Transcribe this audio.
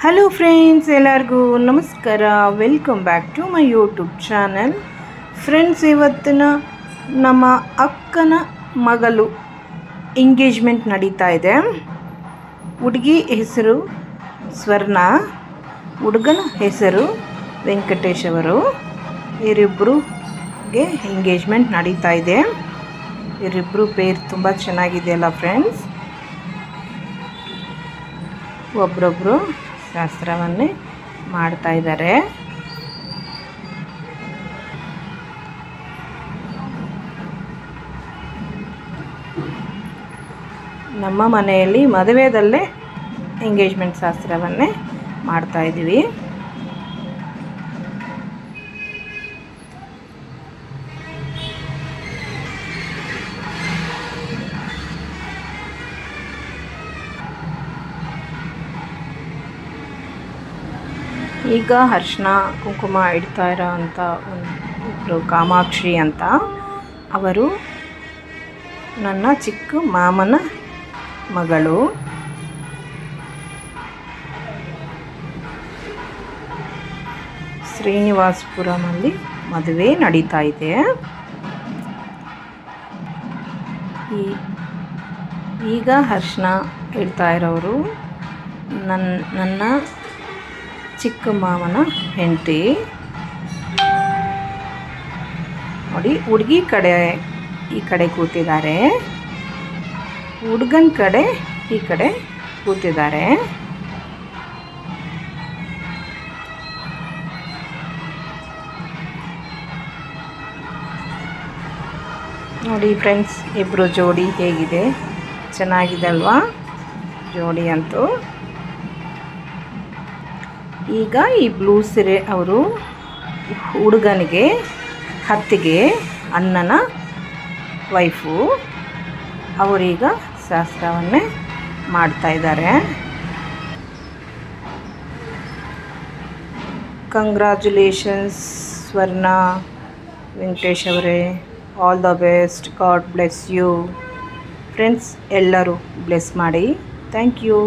Hello friends, ಎಲ್ಲರಿಗೂ ನಮಸ್ಕಾರ. Welcome back to my YouTube channel. Friends, ಇವತ್ತಿನ ನಮ್ಮ ಅಕ್ಕನ ಮಗಳು ಎಂಗೇಜ್ಮೆಂಟ್ ನಡೀತಾ ಇದೆ. ಹುಡುಗಿ ಹೆಸರು ಸ್ವರ್ಣ, ಹುಡುಗನ ಹೆಸರು ವೆಂಕಟೇಶ್ ಅವರು. ಇವರಿಬ್ಬರಿಗೆ ಎಂಗೇಜ್ಮೆಂಟ್ ನಡೀತಾ ಇದೆ. ಇವರಿಬ್ಬರು ಪೇರ್ ತುಂಬ ಚೆನ್ನಾಗಿದೆಯಲ್ಲ ಫ್ರೆಂಡ್ಸ್. ಒಬ್ಬರೊಬ್ಬರು ಶಾಸ್ತ್ರವನ್ನೇ ಮಾಡ್ತಾ ಇದ್ದಾರೆ. ನಮ್ಮ ಮನೆಯಲ್ಲಿ ಮದುವೆದಲ್ಲೇ ಎಂಗೇಜ್ಮೆಂಟ್ ಶಾಸ್ತ್ರವನ್ನೇ ಮಾಡ್ತಾ ಇದ್ದೀವಿ. ಈಗ ಅರಿಶಿನ ಕುಂಕುಮ ಇಡ್ತಾ ಇರೋ ಅಂಥ ಒಬ್ಬರು ಕಾಮಾಕ್ಷಿ ಅಂತ, ಅವರು ನನ್ನ ಚಿಕ್ಕ ಮಾಮನ ಮಗಳು. ಶ್ರೀನಿವಾಸಪುರಮಲ್ಲಿ ಮದುವೆ ನಡೀತಾ ಇದೆ. ಈಗ ಅರಿಶಿನ ಇಡ್ತಾ ಇರೋರು ನನ್ನ ಚಿಕ್ಕ ಮಾವನ ಹೆಂಡತಿ. ನೋಡಿ, ಹುಡುಗಿ ಕಡೆ ಈ ಕಡೆ ಕೂತಿದ್ದಾರೆ, ಹುಡುಗನ ಕಡೆ ಈ ಕಡೆ ಕೂತಿದ್ದಾರೆ. ನೋಡಿ ಫ್ರೆಂಡ್ಸ್, ಇಬ್ಬರು ಜೋಡಿ ಹೇಗಿದೆ, ಚೆನ್ನಾಗಿದೆ ಅಲ್ವಾ ಜೋಡಿ ಅಂತೂ. ಈಗ ಈ ಬ್ಲೂ ಸೀರೆ ಅವರು ಹುಡುಗನಿಗೆ ಅತ್ತಿಗೆ, ಅಣ್ಣನ ವೈಫು, ಅವರೀಗ ಶಾಸ್ತ್ರವನ್ನೇ ಮಾಡ್ತಾ ಇದ್ದಾರೆ. ಕಂಗ್ರ್ಯಾಚುಲೇಷನ್ಸ್ ಸ್ವರ್ಣ, ವೆಂಕಟೇಶ್ ಅವರೇ, all the best, God bless you. Friends, ಎಲ್ಲರೂ ಬ್ಲೆಸ್ ಮಾಡಿ. Thank you.